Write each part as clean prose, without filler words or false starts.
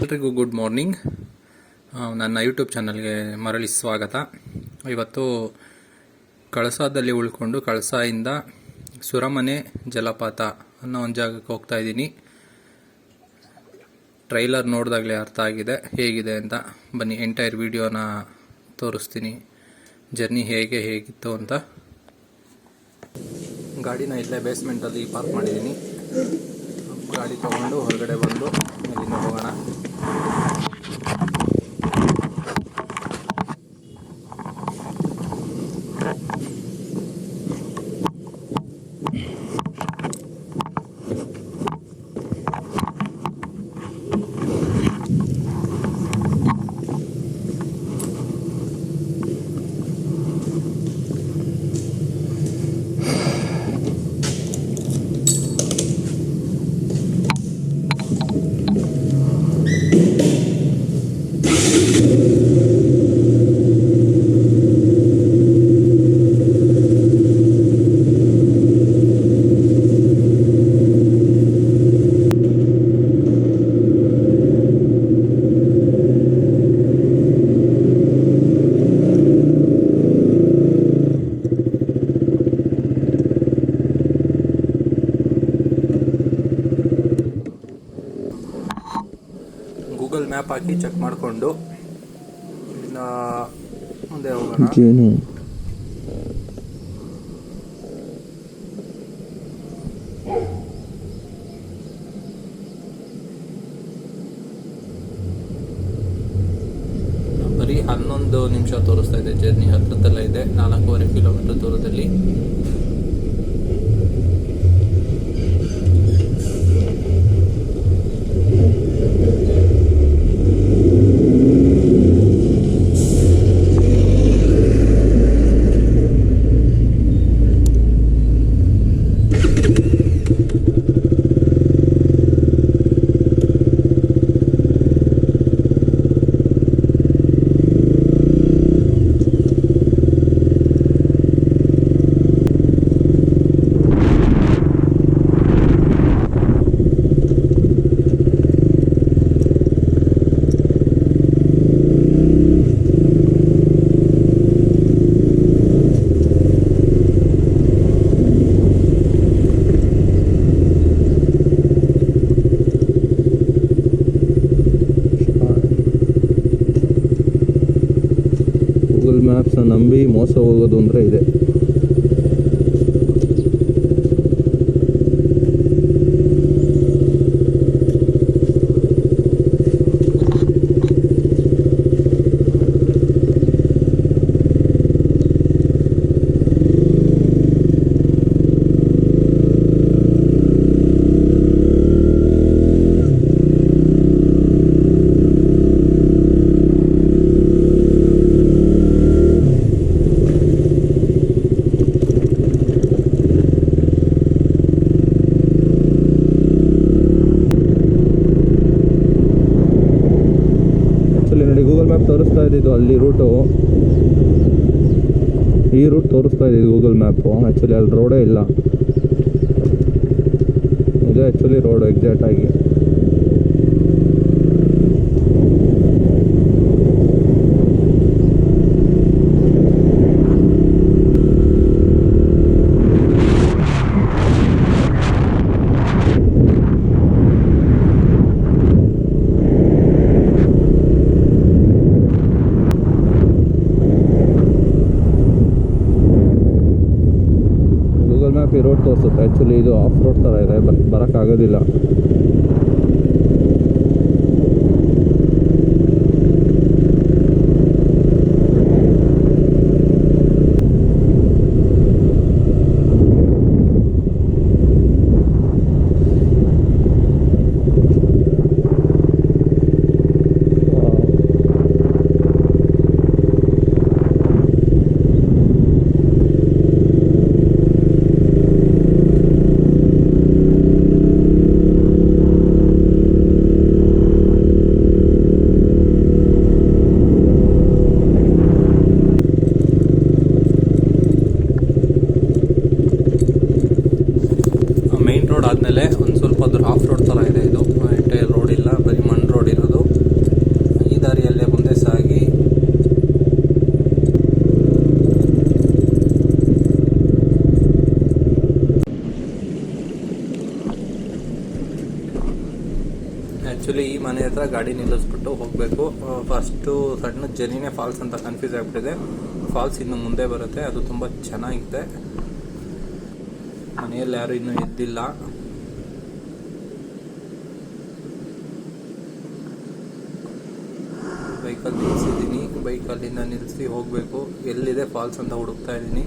ಎಲ್ರಿಗೂ good morning. ನನ್ನ YouTube ಚಾನಲ್ಗೆ ಮರಳಿ ಸ್ವಾಗತ. ಇವತ್ತು ಕಳಸಾದಲ್ಲಿ ಉಳ್ಕೊಂಡು ಕಳಸಾಯಿಂದ ಸೂರಮನೆ ಜಲಪಾತ ಅನ್ನೋ ಒಂದು ಜಾಗಕ್ಕೆ ಹೋಗ್ತಾ ಇದ್ದೀನಿ. ಟ್ರೈಲರ್ ನೋಡಿದಾಗಲೇ ಅರ್ಥ ಆಗಿದೆ ಹೇಗಿದೆ ಅಂತ. ಬನ್ನಿ ಎಂಟೈರ್ ವಿಡಿಯೋನ ತೋರಿಸ್ತೀನಿ, ಜರ್ನಿ ಹೇಗಿತ್ತು ಅಂತ. ಗಾಡಿನ ಇಲ್ಲೇ ಬೇಸ್ಮೆಂಟಲ್ಲಿ ಪಾರ್ಕ್ ಮಾಡಿದ್ದೀನಿ. ಗಾಡಿ ತಗೊಂಡು ಹೊರಗಡೆ ಬಂದು ಇಲ್ಲಿಂದ ಹೋಗೋಣ. ಗೂಗಲ್ ಮ್ಯಾಪ್ ಹಾಕಿ ಚೆಕ್ ಮಾಡಿಕೊಂಡು ಇನ್ನು ಮುಂದೆ ಹೋಗೋಣ. ಬರೀ 11 ನಿಮಿಷ ತೋರಿಸ್ತಾ ಇದೆ. ಜರ್ನಿ ಹತ್ರದಲ್ಲೇ ಇದೆ, 4.5 ಕಿಲೋಮೀಟರ್ ದೂರದಲ್ಲಿ. ಗೂಗಲ್ ಮ್ಯಾಪ್ಸ್ನ ನಂಬಿ ಮೋಸ ಹೋಗೋದು ಅಂದರೆ ಇದೆ. ಗೂಗಲ್ ಮ್ಯಾಪ್ ತೋರಿಸ್ತಾ ಇದ್ದಿದ್ದು ಅಲ್ಲಿ ರೂಟು, ಈ ರೂಟ್ ತೋರಿಸ್ತಾ ಇದ್ದಿದ್ದು ಗೂಗಲ್ ಮ್ಯಾಪು. ಆ್ಯಕ್ಚುಲಿ ಅಲ್ಲಿ ರೋಡೇ ಇಲ್ಲ. ಇದು ಆ್ಯಕ್ಚುಲಿ ರೋಡು ಎಕ್ಸಾಕ್ಟಾಗಿ. ಮ್ಯಾಪ್ ಈ ರೋಡ್ ತೋರಿಸುತ್ತೆ. ಆ್ಯಕ್ಚುಲಿ ಇದು ಆಫ್ ರೋಡ್ ಥರ ಇದೆ, ಬರೋಕ್ಕಾಗೋದಿಲ್ಲ. ರೋಡ್ ಆದಮೇಲೆ ಒಂದು ಸ್ವಲ್ಪ ದೂರ ಆಫ್ ರೋಡ್ ಥರ ಇದೆ. ಇದು ಎಂಟೈರ್ ರೋಡ್ ಇಲ್ಲ, ಬರೀ ಮಣ್ಣು ರೋಡ್ ಇರೋದು. ಆ್ಯಕ್ಚುಲಿ ಈ ಮನೆ ಹತ್ರ ಗಾಡಿ ನಿಲ್ಲಿಸ್ಬಿಟ್ಟು ಹೋಗಬೇಕು. ಫಸ್ಟು ಸಣ್ಣ ಜನಿನೇ ಫಾಲ್ಸ್ ಅಂತ ಕನ್ಫ್ಯೂಸ್ ಆಗಿಬಿಟ್ಟಿದೆ. ಫಾಲ್ಸ್ ಇನ್ನು ಮುಂದೆ ಬರುತ್ತೆ, ಅದು ತುಂಬ ಚೆನ್ನಾಗಿದೆ. ಮನೆಯಲ್ಲಿ ಯಾರು ಇನ್ನೂ ಎದ್ದಿಲ್ಲ. ಬೈಕಲ್ಲಿ ನಿಲ್ಲಿಸಿದ್ದೀನಿ, ಬೈಕಲ್ಲಿಂದ ನಿಲ್ಲಿಸಿ ಹೋಗಬೇಕು. ಎಲ್ಲಿದೆ ಫಾಲ್ಸ್ ಅಂತ ಹುಡುಕ್ತಾ ಇದ್ದೀನಿ.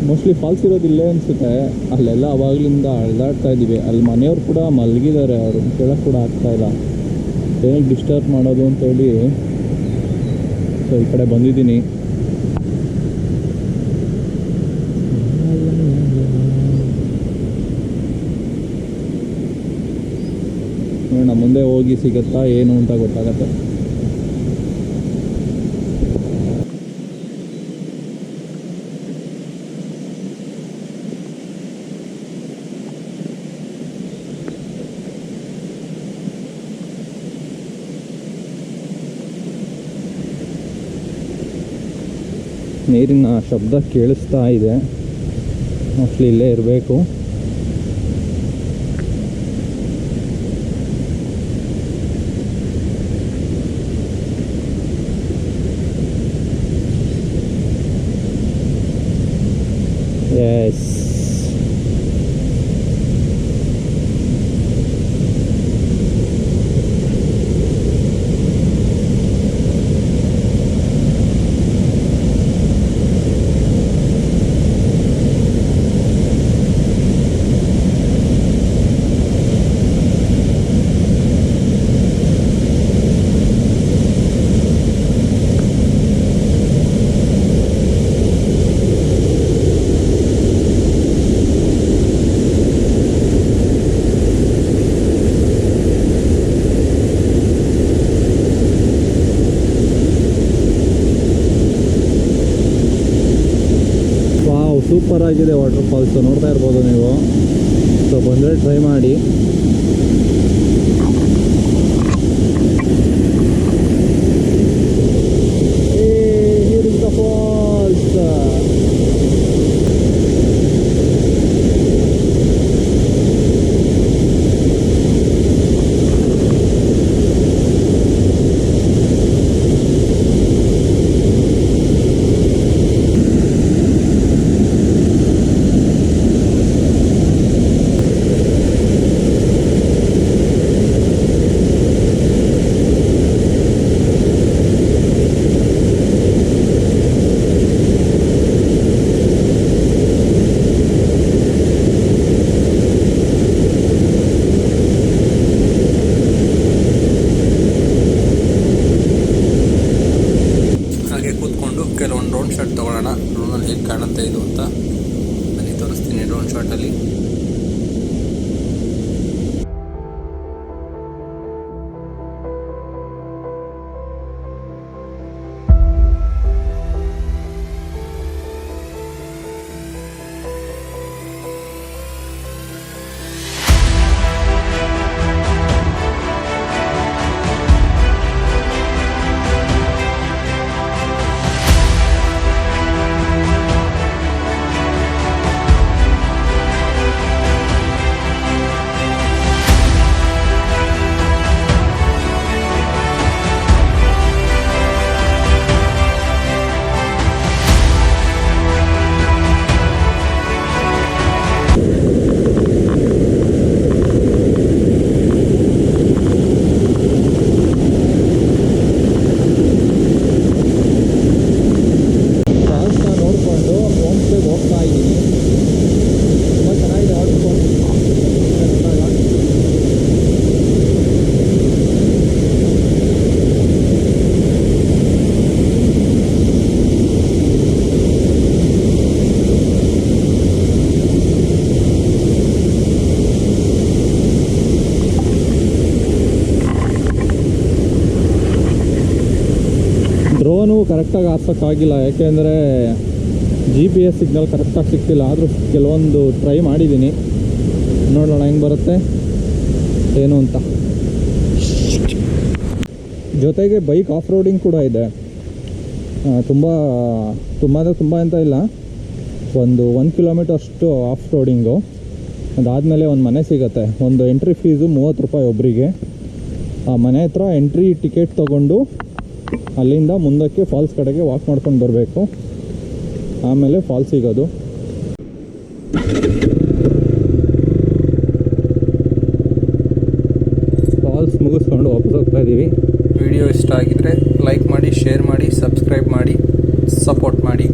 ಮೋಸ್ಟ್ಲಿ ಫಾಲ್ಸ್ ಇರೋದು ಇಲ್ಲೇ ಅನಿಸುತ್ತೆ. ಅಲ್ಲೆಲ್ಲ ಅವಾಗಲಿಂದ ಅಳ್ದಾಡ್ತಾ ಇದ್ದೀವಿ. ಅಲ್ಲಿ ಮನೆಯವ್ರು ಕೂಡ ಮಲಗಿದ್ದಾರೆ, ಅವರು ಕೇಳಕ್ಕೆ ಕೂಡ ಆಗ್ತಾಯಿಲ್ಲ. ಏನಕ್ಕೆ ಡಿಸ್ಟರ್ಬ್ ಮಾಡೋದು ಅಂತೇಳಿ ಸೊ ಈ ಕಡೆ ಬಂದಿದ್ದೀನಿ. ನೋಡೋಣ ಮುಂದೆ ಹೋಗಿ ಸಿಗುತ್ತಾ ಏನು ಅಂತ ಗೊತ್ತಾಗತ್ತೆ. ನೀರಿನ ಶಬ್ದ ಕೇಳಿಸ್ತಾ ಇದೆ. ಮೋಸ್ಟ್ಲಿ ಇಲ್ಲೇ ಇರಬೇಕು. ಎಸ್, ಸೂಪರ್ ಆಗಿದೆ ವಾಟರ್ ಫಾಲ್ಸ್, ನೋಡ್ತಾ ಇರ್ಬೋದು ನೀವು. ಸೊ ಬಂದರೆ ಟ್ರೈ ಮಾಡಿ. Here is the falls. ಕೆಲವೊಂದು ಡ್ರೋನ್ ಶಾಟ್ ತೊಗೊಳ್ಳೋಣ. ಡ್ರೋನಲ್ಲಿ ಹೇಗೆ ಕಾಣುತ್ತೆ ಇದು ಅಂತ ಬನ್ನಿ ತೋರಿಸ್ತೀನಿ ಡ್ರೋನ್ ಶಾಟಲ್ಲಿ. ಕರೆಕ್ಟಾಗಿ ಹಾರ್ಸೋಕ್ಕಾಗಿಲ್ಲ, ಯಾಕೆಂದರೆ GPS ಸಿಗ್ನಲ್ ಕರೆಕ್ಟಾಗಿ ಸಿಗ್ತಿಲ್ಲ. ಆದರೂ ಕೆಲವೊಂದು ಟ್ರೈ ಮಾಡಿದ್ದೀನಿ, ನೋಡೋಣ ಹೆಂಗೆ ಬರುತ್ತೆ ಏನು ಅಂತ. ಜೊತೆಗೆ ಬೈಕ್ ಆಫ್ ರೋಡಿಂಗ್ ಕೂಡ ಇದೆ. ತುಂಬ ಅಂತ ಇಲ್ಲ, ಒಂದು 1 ಕಿಲೋಮೀಟರ್ ಅಷ್ಟು ಆಫ್ ರೋಡಿಂಗು. ಅದಾದಮೇಲೆ ಒಂದು ಮನೆ ಸಿಗುತ್ತೆ. ಒಂದು ಎಂಟ್ರಿ ಫೀಸು 30 ರೂಪಾಯಿ ಒಬ್ಬರಿಗೆ. ಆ ಮನೆ ಹತ್ರ ಎಂಟ್ರಿ ಟಿಕೆಟ್ ತೊಗೊಂಡು ಅಲ್ಲಿಂದ ಮುಂದಕ್ಕೆ ಫಾಲ್ಸ್ ಕಡೆಗೆ ವಾಕ್ ಮಾಡ್ಕೊಂಡು ಬರಬೇಕು. ಆಮೇಲೆ ಫಾಲ್ಸ್ ಸಿಗೋದು. ಫಾಲ್ಸ್ ಮುಗಿಸ್ಕೊಂಡು ವಾಪಸ್ ಹೋಗ್ತಾ ಇದ್ದೀವಿ. ವಿಡಿಯೋ ಇಷ್ಟ ಆಗಿದ್ರೆ ಲೈಕ್ ಮಾಡಿ, ಶೇರ್ ಮಾಡಿ, ಸಬ್ಸ್ಕ್ರೈಬ್ ಮಾಡಿ, ಸಪೋರ್ಟ್ ಮಾಡಿ.